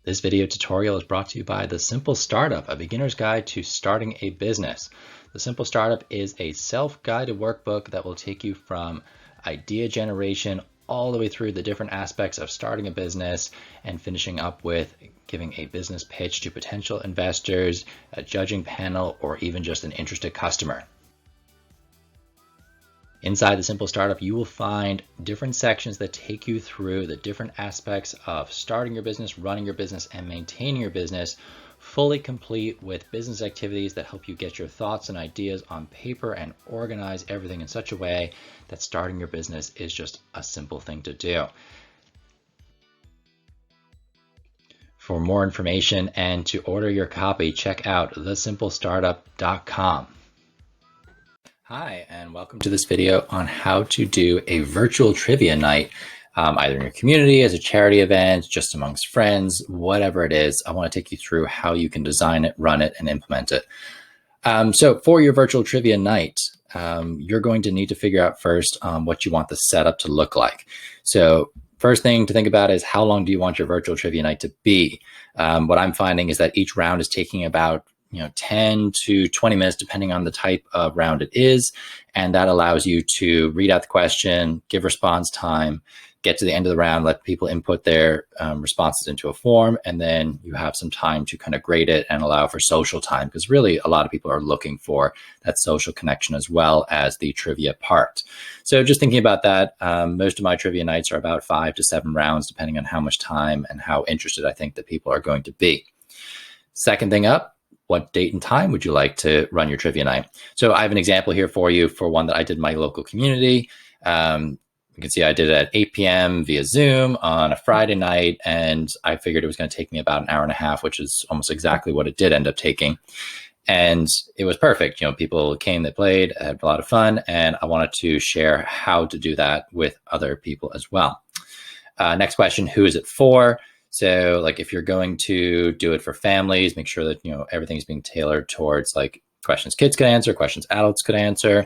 This video tutorial is brought to you by The Simple Startup, a beginner's guide to starting a business. The Simple Startup is a self-guided workbook that will take you from idea generation all the way through the different aspects of starting a business and finishing up with giving a business pitch to potential investors, a judging panel, or even just an interested customer. Inside the Simple Startup, you will find different sections that take you through the different aspects of starting your business, running your business, and maintaining your business, fully complete with business activities that help you get your thoughts and ideas on paper and organize everything in such a way that starting your business is just a simple thing to do. For more information and to order your copy, check out thesimplestartup.com. Hi, and welcome to this video on how to do a virtual trivia night, either in your community, as a charity event, just amongst friends, whatever it is. I want to take you through how you can design it, run it, and implement it. So for your virtual trivia night, you're going to need to figure out first what you want the setup to look like. So first thing to think about is how long do you want your virtual trivia night to be? What I'm finding is that each round is taking about 10 to 20 minutes, depending on the type of round it is. And that allows you to read out the question, give response time, get to the end of the round, let people input their responses into a form, and then you have some time to kind of grade it and allow for social time, because really a lot of people are looking for that social connection as well as the trivia part. So just thinking about that, most of my trivia nights are about 5 to 7 rounds, depending on how much time and how interested I think that people are going to be. Second thing up, what date and time would you like to run your trivia night? So I have an example here for you for one that I did in my local community. You can see I did it at 8 p.m. via Zoom on a Friday night, and I figured it was going to take me about an hour and a half, which is almost exactly what it did end up taking. And it was perfect. People came, they played, had a lot of fun, and I wanted to share how to do that with other people as well. Next question, who is it for? So like if you're going to do it for families, make sure that, everything's being tailored towards like questions kids could answer, questions adults could answer.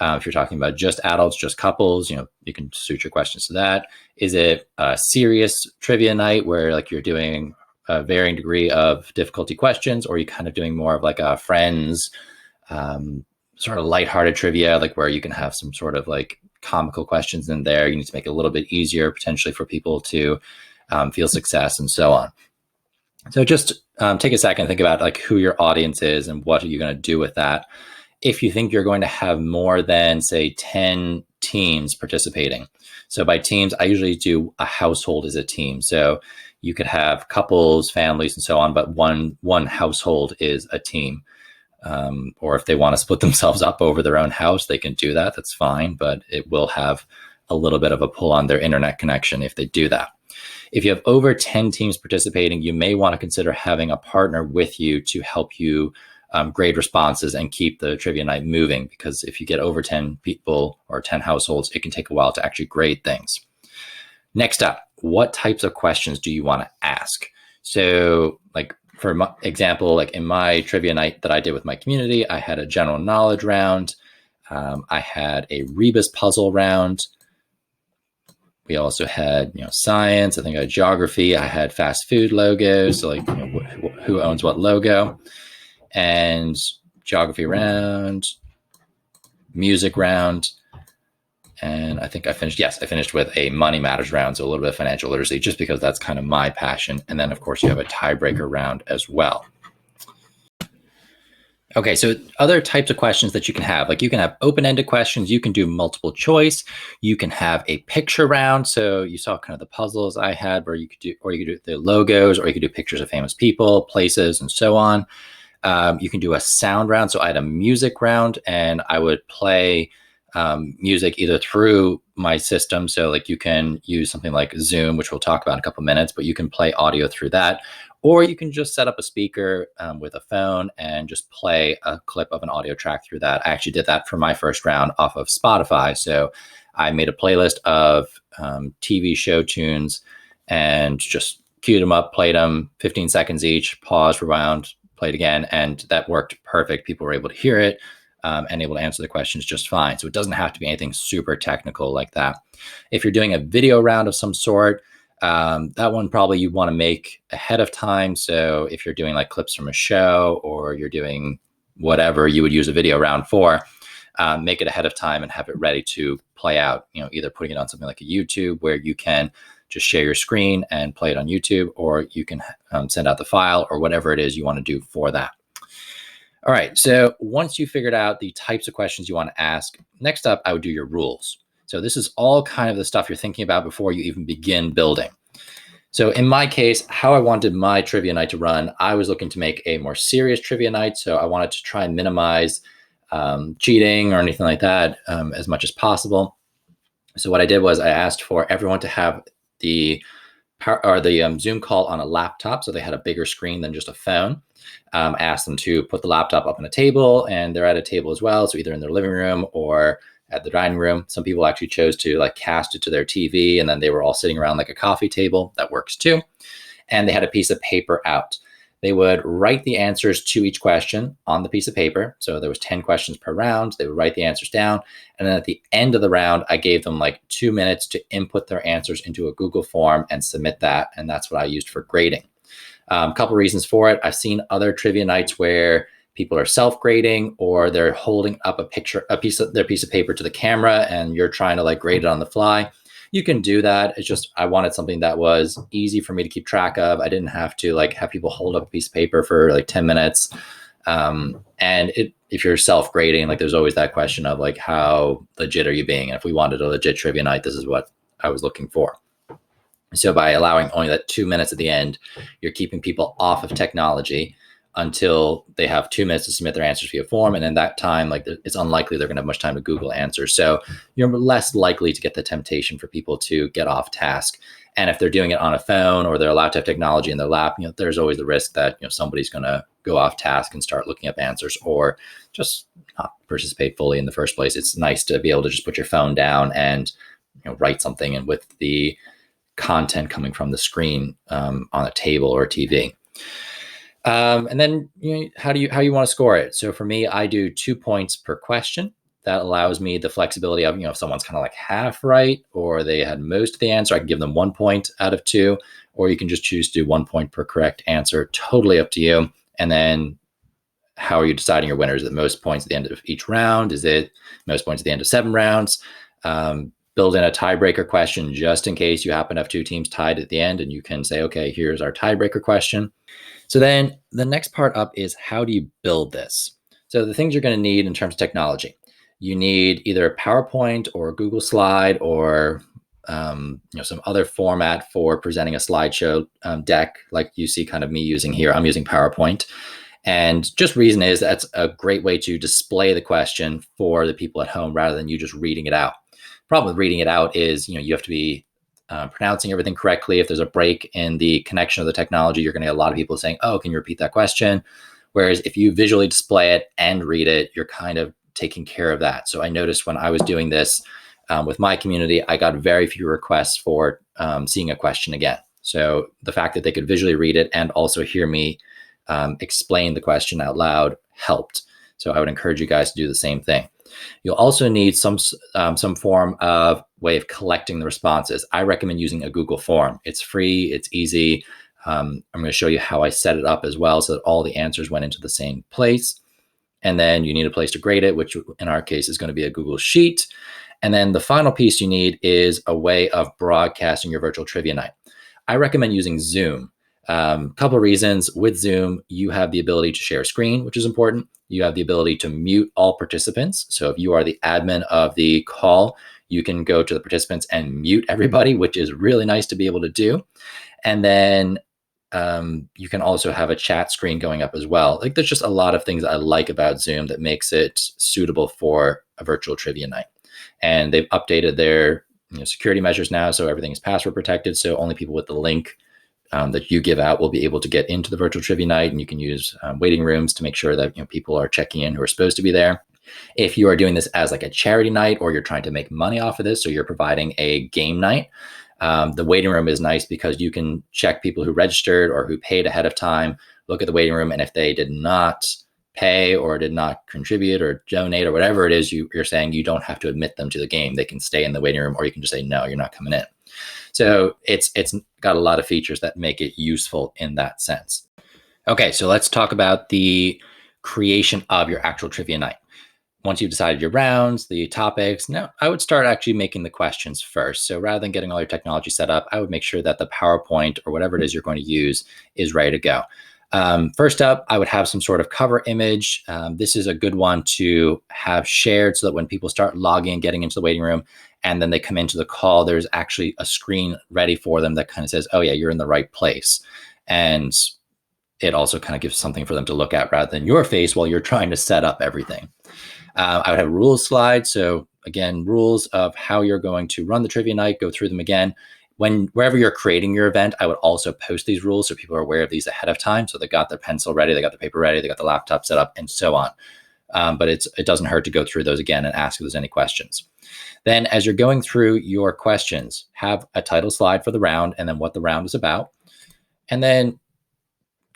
If you're talking about just adults, just couples, you can suit your questions to that. Is it a serious trivia night where like you're doing a varying degree of difficulty questions, or are you kind of doing more of like a friends, sort of lighthearted trivia, like where you can have some sort of like comical questions in there? You need to make it a little bit easier potentially for people to feel success and so on. So just take a second, think about like who your audience is and what are you going to do with that. If you think you're going to have more than say 10 teams participating. So by teams, I usually do a household as a team. So you could have couples, families, and so on, but one household is a team. Or if they want to split themselves up over their own house, they can do that. That's fine, but it will have a little bit of a pull on their internet connection if they do that. If you have over 10 teams participating, you may want to consider having a partner with you to help you grade responses and keep the trivia night moving, because if you get over 10 people or 10 households, it can take a while to actually grade things. Next up, what types of questions do you want to ask? So like for example, like in my trivia night that I did with my community, I had a general knowledge round. I had a REBUS puzzle round. We also had, science. I think I had geography. I had fast food logos. So like, who owns what logo? And geography round, music round. And I think I finished with a money matters round. So a little bit of financial literacy, just because that's kind of my passion. And then of course you have a tiebreaker round as well. Okay, so other types of questions that you can have, like you can have open-ended questions, you can do multiple choice, you can have a picture round. So you saw kind of the puzzles I had where you could do the logos, or you could do pictures of famous people, places, and so on. You can do a sound round. So I had a music round, and I would play music either through my system. So like you can use something like Zoom, which we'll talk about in a couple minutes, but you can play audio through that. Or you can just set up a speaker with a phone and just play a clip of an audio track through that. I actually did that for my first round off of Spotify. So I made a playlist of TV show tunes and just queued them up, played them 15 seconds each, paused, rewound, played again. And that worked perfect. People were able to hear it and able to answer the questions just fine. So it doesn't have to be anything super technical like that. If you're doing a video round of some sort, That one probably you want to make ahead of time. So if you're doing like clips from a show or you're doing whatever you would use a video round for, make it ahead of time and have it ready to play out, either putting it on something like a YouTube where you can just share your screen and play it on YouTube, or you can send out the file or whatever it is you want to do for that. All right, so once you figured out the types of questions you want to ask, next up, I would do your rules. So this is all kind of the stuff you're thinking about before you even begin building. So in my case, how I wanted my trivia night to run, I was looking to make a more serious trivia night. So I wanted to try and minimize cheating or anything like that as much as possible. So what I did was I asked for everyone to have the Zoom call on a laptop, so they had a bigger screen than just a phone. I asked them to put the laptop up on a table, and they're at a table as well, so either in their living room or at the dining room. Some people actually chose to like cast it to their TV, and then they were all sitting around like a coffee table. That works too. And they had a piece of paper out. They would write the answers to each question on the piece of paper. So there was 10 questions per round. They would write the answers down. And then at the end of the round, I gave them like 2 minutes to input their answers into a Google form and submit that. And that's what I used for grading. A couple reasons for it. I've seen other trivia nights where people are self-grading, or they're holding up their piece of paper to the camera and you're trying to like grade it on the fly. You can do that. It's just, I wanted something that was easy for me to keep track of. I didn't have to like have people hold up a piece of paper for like 10 minutes. If you're self-grading, like there's always that question of like, how legit are you being? And if we wanted a legit trivia night, this is what I was looking for. So by allowing only that 2 minutes at the end, you're keeping people off of technology until they have 2 minutes to submit their answers via form. And in that time, like it's unlikely they're going to have much time to Google answers. So you're less likely to get the temptation for people to get off task. And if they're doing it on a phone or they're allowed to have technology in their lap, there's always the risk that, somebody's going to go off task and start looking up answers or just not participate fully in the first place. It's nice to be able to just put your phone down and, write something, and with the content coming from the screen on a table or TV. And then how you want to score it. So for me, I do 2 points per question. That allows me the flexibility of, if someone's kind of like half right or they had most of the answer, I can give them 1 point out of 2, or you can just choose to do 1 point per correct answer. Totally up to you. And then how are you deciding your winners? Is it most points at the end of each round? Is it most points at the end of 7 rounds? Build in a tiebreaker question just in case you happen to have 2 teams tied at the end, and you can say, okay, here's our tiebreaker question. So then the next part up is, how do you build this? So the things you're going to need in terms of technology, you need either a PowerPoint or a Google slide or some other format for presenting a slideshow deck, like you see kind of me using here. I'm using PowerPoint. And just reason is that's a great way to display the question for the people at home rather than you just reading it out. Problem with reading it out is, you have to be pronouncing everything correctly. If there's a break in the connection of the technology, you're going to get a lot of people saying, oh, can you repeat that question? Whereas if you visually display it and read it, you're kind of taking care of that. So I noticed when I was doing this with my community, I got very few requests for seeing a question again. So the fact that they could visually read it and also hear me explain the question out loud helped. So I would encourage you guys to do the same thing. You'll also need some form of way of collecting the responses. I recommend using a Google form. It's free, it's easy. I'm going to show you how I set it up as well so that all the answers went into the same place. And then you need a place to grade it, which in our case is going to be a Google Sheet. And then the final piece you need is a way of broadcasting your virtual trivia night. I recommend using Zoom. Couple of reasons. With Zoom, you have the ability to share a screen, which is important. You have the ability to mute all participants. So if you are the admin of the call, you can go to the participants and mute everybody, which is really nice to be able to do. And then you can also have a chat screen going up as well. Like there's just a lot of things I like about Zoom that makes it suitable for a virtual trivia night. And they've updated their security measures now, so everything is password protected. So only people with the link that you give out will be able to get into the virtual trivia night, and you can use waiting rooms to make sure that people are checking in who are supposed to be there. If you are doing this as like a charity night, or you're trying to make money off of this, so you're providing a game night, the waiting room is nice because you can check people who registered or who paid ahead of time, look at the waiting room, and if they did not pay or did not contribute or donate or whatever it is you're saying, you don't have to admit them to the game. They can stay in the waiting room, or you can just say, no, you're not coming in. So it's got a lot of features that make it useful in that sense. Okay, so let's talk about the creation of your actual trivia night. Once you've decided your rounds, the topics, now I would start actually making the questions first. So rather than getting all your technology set up, I would make sure that the PowerPoint or whatever it is you're going to use is ready to go. First up, I would have some sort of cover image. This is a good one to have shared so that when people start logging and getting into the waiting room and then they come into the call, there's actually a screen ready for them that kind of says, oh yeah, you're in the right place. And it also kind of gives something for them to look at rather than your face while you're trying to set up everything. I would have a rules slide. So again, rules of how you're going to run the trivia night, go through them again. Wherever you're creating your event, I would also post these rules so people are aware of these ahead of time. So they got their pencil ready, they got the paper ready, they got the laptop set up, and so on. But it doesn't hurt to go through those again and ask if there's any questions. Then as you're going through your questions, have a title slide for the round and then what the round is about. And then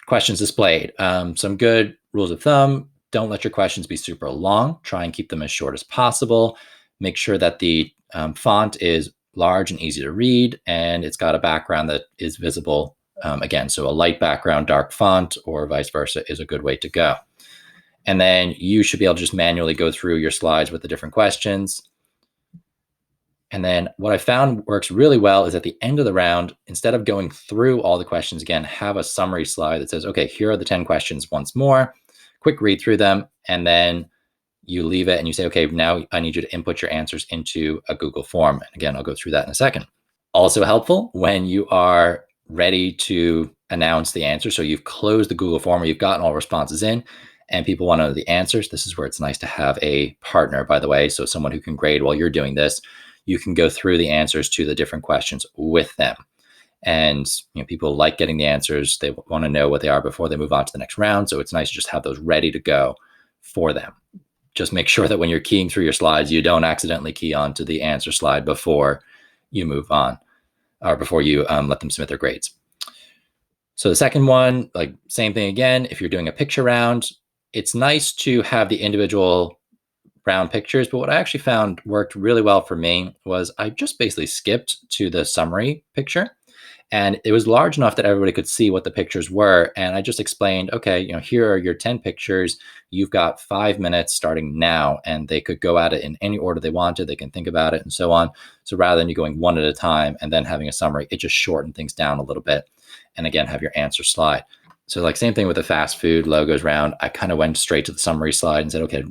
questions displayed. Some good rules of thumb. Don't let your questions be super long. Try and keep them as short as possible. Make sure that the font is large and easy to read, and it's got a background that is visible. Again, so a light background, dark font, or vice versa is a good way to go. And then you should be able to just manually go through your slides with the different questions. And then what I found works really well is at the end of the round, instead of going through all the questions again, have a summary slide that says, okay, here are the 10 questions once more, quick read through them, and then you leave it and you say, okay, now I need you to input your answers into a Google form. And again, I'll go through that in a second. Also helpful when you are ready to announce the answer. So you've closed the Google form or you've gotten all responses in and people want to know the answers. This is where it's nice to have a partner, by the way. So someone who can grade while you're doing this. You can go through the answers to the different questions with them. And people like getting the answers. They want to know what they are before they move on to the next round. So it's nice to just have those ready to go for them. Just make sure that when you're keying through your slides, you don't accidentally key onto the answer slide before you move on or before you let them submit their grades. So the second one, like same thing again, if you're doing a picture round, it's nice to have the individual round pictures, but what I actually found worked really well for me was I just basically skipped to the summary picture, and it was large enough that everybody could see what the pictures were. And I just explained, okay, here are your 10 pictures. You've got 5 minutes starting now, and they could go at it in any order they wanted. They can think about it and so on. So rather than you going one at a time and then having a summary, it just shortened things down a little bit. And again, have your answer slide. So like same thing with the fast food logos round. I kind of went straight to the summary slide and said, okay,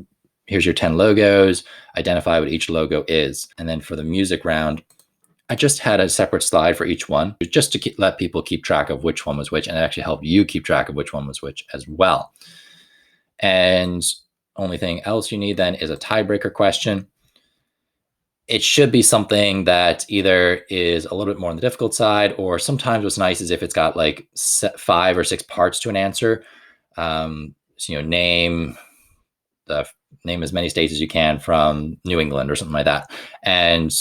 here's your 10 logos, identify what each logo is. And then for the music round, I just had a separate slide for each one just to let people keep track of which one was which, and it actually helped you keep track of which one was which as well. And only thing else you need then is a tiebreaker question. It should be something that either is a little bit more on the difficult side, or sometimes what's nice is if it's got like 5 or 6 parts to an answer. Name as many states as you can from New England or something like that. And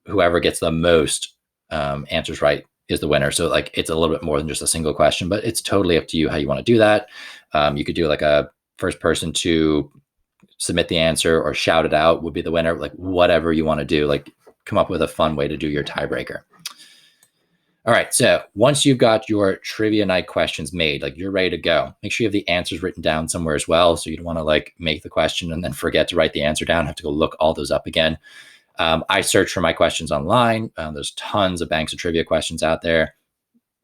whoever gets the most answers right is the winner. So like it's a little bit more than just a single question, but it's totally up to you how you want to do that. You could do like a first person to submit the answer or shout it out would be the winner, like whatever you want to do, like come up with a fun way to do your tiebreaker. All right, so once you've got your trivia night questions made, like you're ready to go, make sure you have the answers written down somewhere as well. So you don't want to like make the question and then forget to write the answer down, have to go look all those up again. I search for my questions online. There's tons of banks of trivia questions out there.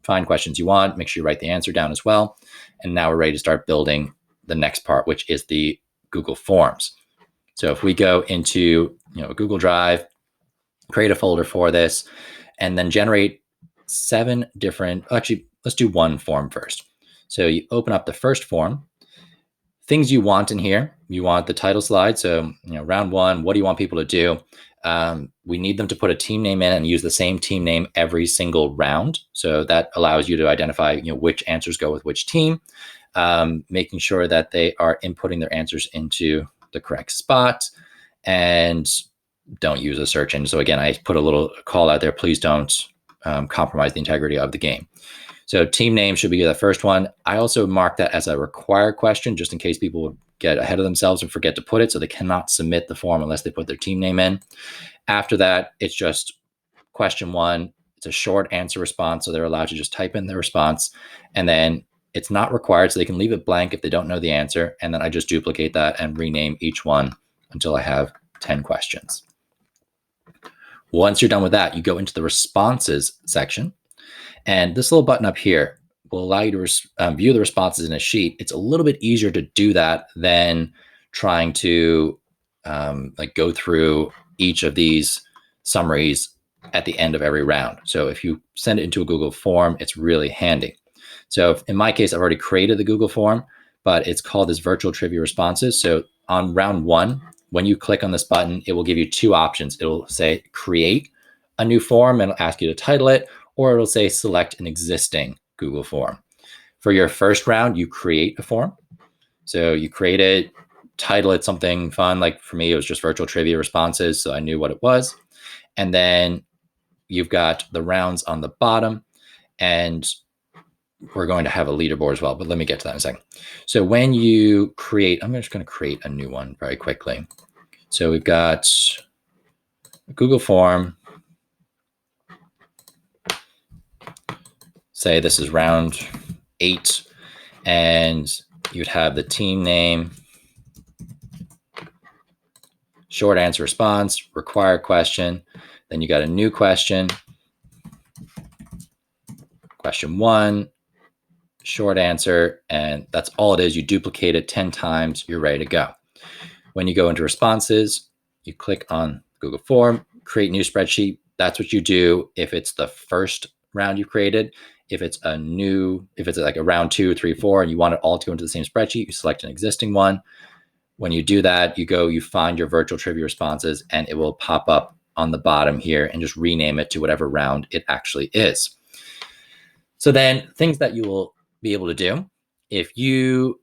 Find questions you want, make sure you write the answer down as well. And now we're ready to start building the next part, which is the Google Forms. So if we go into a Google Drive, create a folder for this, and then generate 7 different, actually, let's do one form first. So you open up the first form, things you want in here. You want the title slide. So, round 1, what do you want people to do? We need them to put a team name in and use the same team name every single round. So that allows you to identify, which answers go with which team, making sure that they are inputting their answers into the correct spot, and don't use a search engine. So again, I put a little call out there. Please don't compromise the integrity of the game. So team name should be the first one. I also mark that as a required question, just in case people would get ahead of themselves and forget to put it. So they cannot submit the form unless they put their team name in. After that, it's just question 1. It's a short answer response, so they're allowed to just type in their response, and then it's not required, so they can leave it blank if they don't know the answer, and then I just duplicate that and rename each one until I have 10 questions. Once you're done with that, you go into the responses section, and this little button up here will allow you to view the responses in a sheet. It's a little bit easier to do that than trying to go through each of these summaries at the end of every round. So if you send it into a Google form, it's really handy. So in my case, I've already created the Google form, but it's called this virtual trivia responses. So on round 1, when you click on this button, it will give you 2 options. It'll say create a new form and it'll ask you to title it, or it'll say select an existing Google form. For your first round, you create a form. So you create it, title it something fun. Like for me, it was just virtual trivia responses, so I knew what it was. And then you've got the rounds on the bottom, and we're going to have a leaderboard as well, but let me get to that in a second. So when you create, I'm just going to create a new one very quickly. So we've got a Google form. Say this is round 8, and you'd have the team name, short answer response, required question. Then you got a new question. Question 1, short answer, and that's all it is. You duplicate it 10 times, you're ready to go. When you go into responses, you click on Google form, create new spreadsheet. That's what you do if it's the first round you created. If it's like a round 2, 3, 4, and you want it all to go into the same spreadsheet, you select an existing one. When you do that, you find your virtual trivia responses, and it will pop up on the bottom here, and just rename it to whatever round it actually is. So then things that you will be able to do, if you'll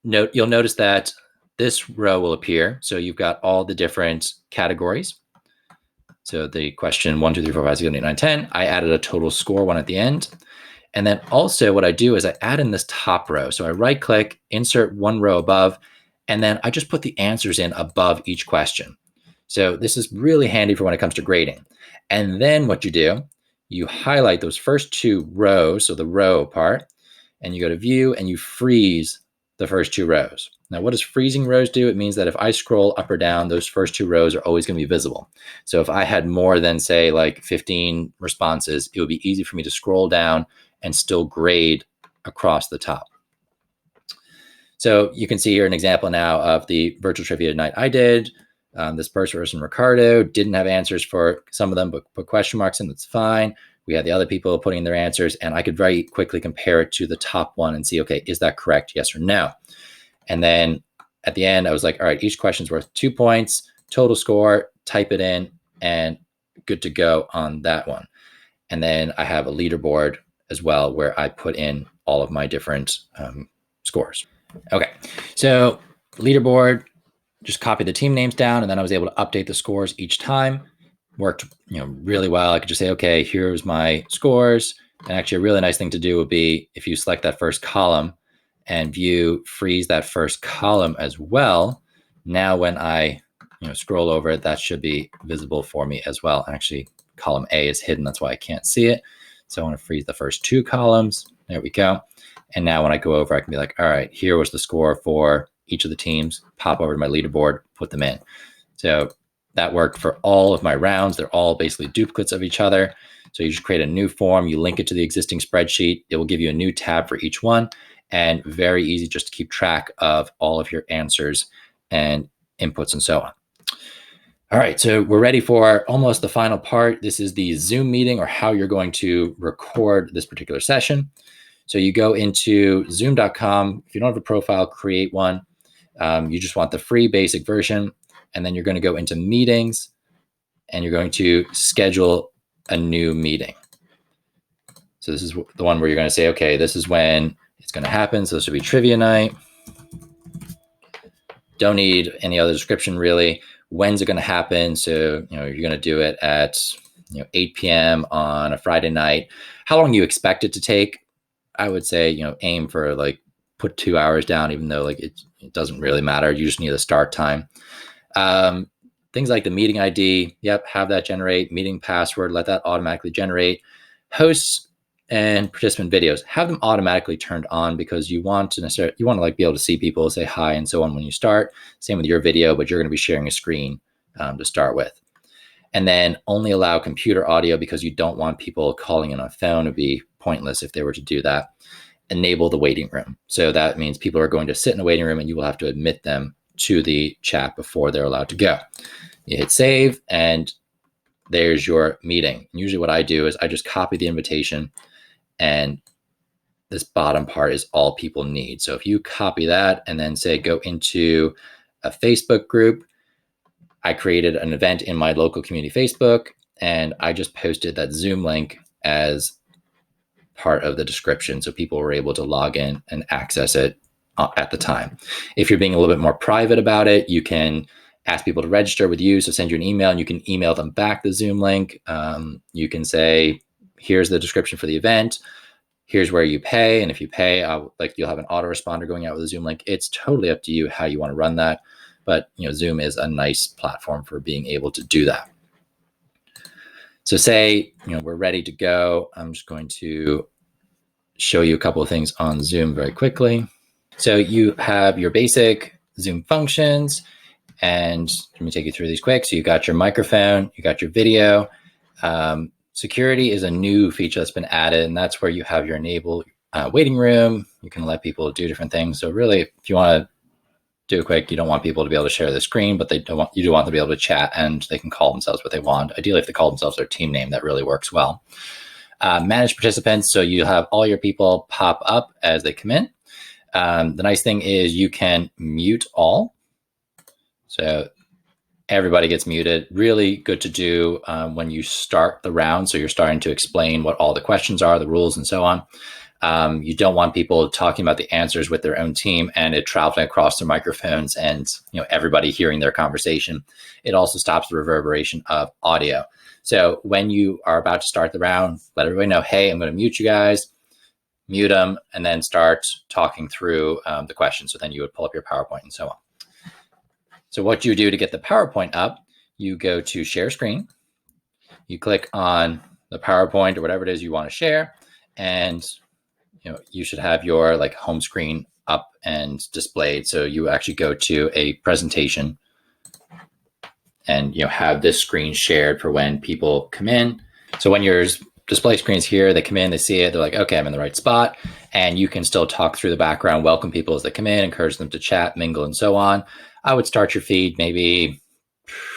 notice that this row will appear. So you've got all the different categories. So the question 1, 2, 3, 4, 5, 6, 7, 8, 9, 10, I added a total score 1 at the end. And then also what I do is I add in this top row. So I right click, insert one row above, and then I just put the answers in above each question. So this is really handy for when it comes to grading. And then what you do, you highlight those first 2 rows, so the row part, and you go to view and you freeze the first 2 rows. Now, what does freezing rows do? It means that if I scroll up or down, those first 2 rows are always going to be visible. So if I had more than, say, like 15 responses, it would be easy for me to scroll down and still grade across the top. So you can see here an example now of the virtual trivia night I did. This person, Ricardo, didn't have answers for some of them, but put question marks in. That's fine. We had the other people putting in their answers, and I could very quickly compare it to the top one and see, okay, is that correct? Yes or no? And then at the end, I was like, all right, each question's worth 2 points, total score, type it in, and good to go on that one. And then I have a leaderboard as well where I put in all of my different scores. Okay, so leaderboard, just copy the team names down, and then I was able to update the scores each time. Worked really well. I could just say, okay, here's my scores. And actually a really nice thing to do would be if you select that first column and freeze that first column as well. Now when I scroll over it, that should be visible for me as well. Actually, column A is hidden. That's why I can't see it. So I want to freeze the first 2 columns. There we go. And now when I go over, I can be like, all right, here was the score for each of the teams, pop over to my leaderboard, put them in. So that worked for all of my rounds. They're all basically duplicates of each other. So you just create a new form, you link it to the existing spreadsheet. It will give you a new tab for each one, and very easy just to keep track of all of your answers and inputs and so on. All right, so we're ready for almost the final part. This is the Zoom meeting, or how you're going to record this particular session. So you go into zoom.com. If you don't have a profile, create one. You just want the free basic version. And then you're going to go into meetings, and you're going to schedule a new meeting. So this is the one where you're going to say, okay, this is when it's going to happen. So this will be trivia night. Don't need any other description really. When's it going to happen? So, you're going to do it at 8 p.m. on a Friday night. How long you expect it to take? I would say, aim for put 2 hours down, even though it doesn't really matter. You just need a start time. Things like the meeting ID, have that generate. Meeting password, let that automatically generate. Hosts and participant videos, have them automatically turned on because you want to like be able to see people, say hi and so on when you start. Same with your video, but you're going to be sharing a screen to start with. And then only allow computer audio because you don't want people calling in on a phone. It would be pointless if they were to do that. Enable the waiting room. So that means people are going to sit in the waiting room and you will have to admit them to the chat before they're allowed to go. You hit save and there's your meeting. And usually what I do is I just copy the invitation, and this bottom part is all people need. So if you copy that and then say go into a Facebook group, I created an event in my local community Facebook, and I just posted that Zoom link as part of the description so people were able to log in and access it at the time. If you're being a little bit more private about it, you can ask people to register with you. So send you an email and you can email them back the Zoom link. You can say, here's the description for the event. Here's where you pay. And if you pay, you'll have an autoresponder going out with a Zoom link. It's totally up to you how you want to run that. But Zoom is a nice platform for being able to do that. So say, we're ready to go. I'm just going to show you a couple of things on Zoom very quickly. So you have your basic Zoom functions, and let me take you through these quick. So you got your microphone, you got your video. Security is a new feature that's been added, and that's where you have your enable waiting room. You can let people do different things. So really, if you want to do it quick, you don't want people to be able to share the screen, but you do want them to be able to chat, and they can call themselves what they want. Ideally, if they call themselves their team name, that really works well. Manage participants, so you have all your people pop up as they come in. The nice thing is you can mute all. So everybody gets muted. Really good to do when you start the round. So you're starting to explain what all the questions are, the rules, and so on. You don't want people talking about the answers with their own team and it traveling across their microphones and everybody hearing their conversation. It also stops the reverberation of audio. So when you are about to start the round, let everybody know, hey, I'm going to mute you guys, mute them, and then start talking through the questions. So then you would pull up your PowerPoint and so on. So what you do to get the PowerPoint up, you go to share screen, you click on the PowerPoint or whatever it is you want to share, and you should have your home screen up and displayed. So you actually go to a presentation and have this screen shared for when people come in. So when your display screen's here, they come in, they see it, they're like, okay, I'm in the right spot. And you can still talk through the background, welcome people as they come in, encourage them to chat, mingle, and so on. I would start your feed maybe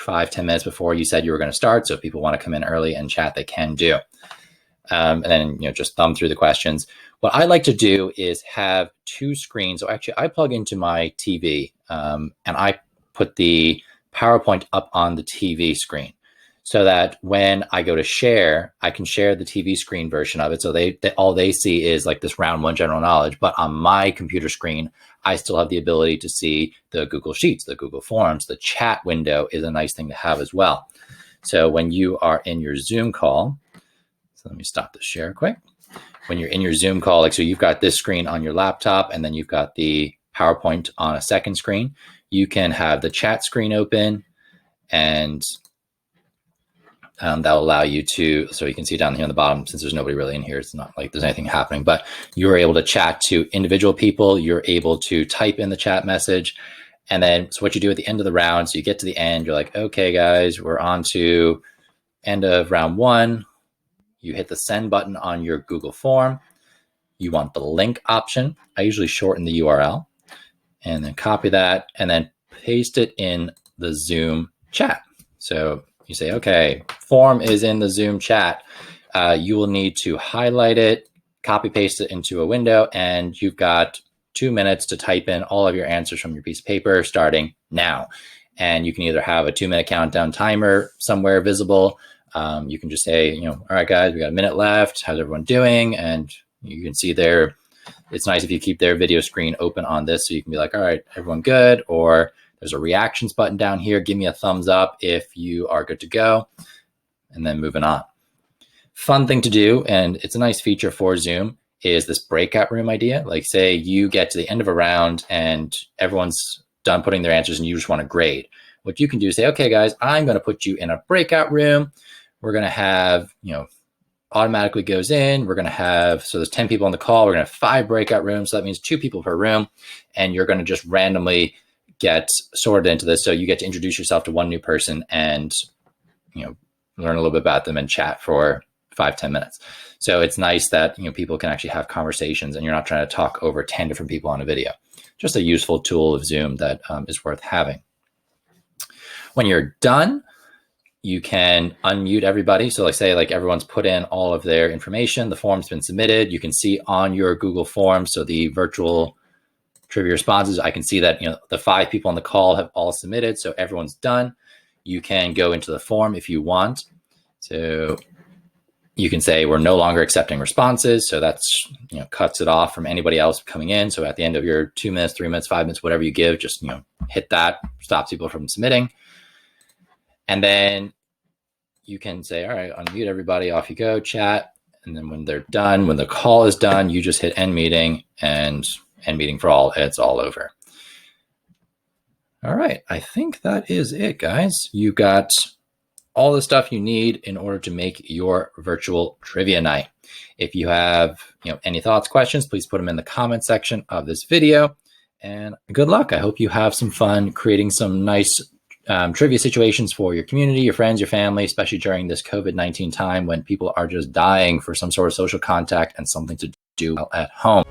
5-10 minutes before you said you were going to start. So if people want to come in early and chat, they can do. And then just thumb through the questions. What I like to do is have two screens. So actually, I plug into my TV and I put the PowerPoint up on the TV screen so that when I go to share, I can share the TV screen version of it. So all they see is this round one general knowledge. But on my computer screen, I still have the ability to see the Google Sheets, the Google Forms. The chat window is a nice thing to have as well. So when you are in your Zoom call, so let me stop the share quick. When you're in your Zoom call, so you've got this screen on your laptop and then you've got the PowerPoint on a second screen, you can have the chat screen open and that'll allow you to, so you can see down here on the bottom, since there's nobody really in here, it's not like there's anything happening, but you're able to chat to individual people. You're able to type in the chat message. And then, so what you do at the end of the round, so you get to the end, you're like, okay, guys, we're on to end of round one. You hit the send button on your Google form. You want the link option. I usually shorten the URL and then copy that and then paste it in the Zoom chat. So you say, okay, form is in the Zoom chat. You will need to highlight it, copy paste it into a window, and you've got 2 minutes to type in all of your answers from your piece of paper starting now. And you can either have a 2-minute countdown timer somewhere visible. You can just say, all right, guys, we got a minute left. How's everyone doing? And you can see there, it's nice if you keep their video screen open on this so you can be like, all right, everyone good? Or there's a reactions button down here. Give me a thumbs up if you are good to go, and then moving on. Fun thing to do, and it's a nice feature for Zoom, is this breakout room idea. Like say you get to the end of a round and everyone's done putting their answers and you just want to grade. What you can do is say, okay, guys, I'm going to put you in a breakout room. We're going to have, automatically goes in. We're going to have, so there's 10 people on the call. We're going to have 5 breakout rooms. So that means 2 people per room. And you're going to just randomly get sorted into this. So you get to introduce yourself to one new person and, learn a little bit about them and chat for 5-10 minutes. So it's nice that, people can actually have conversations and you're not trying to talk over 10 different people on a video. Just a useful tool of Zoom that is worth having. When you're done, you can unmute everybody. So say everyone's put in all of their information, the form's been submitted. You can see on your Google Forms, so the virtual trivia responses, I can see that the 5 people on the call have all submitted. So everyone's done. You can go into the form if you want. So you can say we're no longer accepting responses. So that's, cuts it off from anybody else coming in. So at the end of your 2 minutes, 3 minutes, 5 minutes, whatever you give, just, hit that, stops people from submitting. And then you can say, all right, unmute everybody, off you go, chat. And then when they're done, when the call is done, you just hit end meeting and end meeting for all. It's all over. All right, I think that is it, guys. You've got all the stuff you need in order to make your virtual trivia night. If you have any thoughts, questions, please put them in the comment section of this video. And good luck. I hope you have some fun creating some nice trivia situations for your community, your friends, your family, especially during this COVID-19 time when people are just dying for some sort of social contact and something to do at home.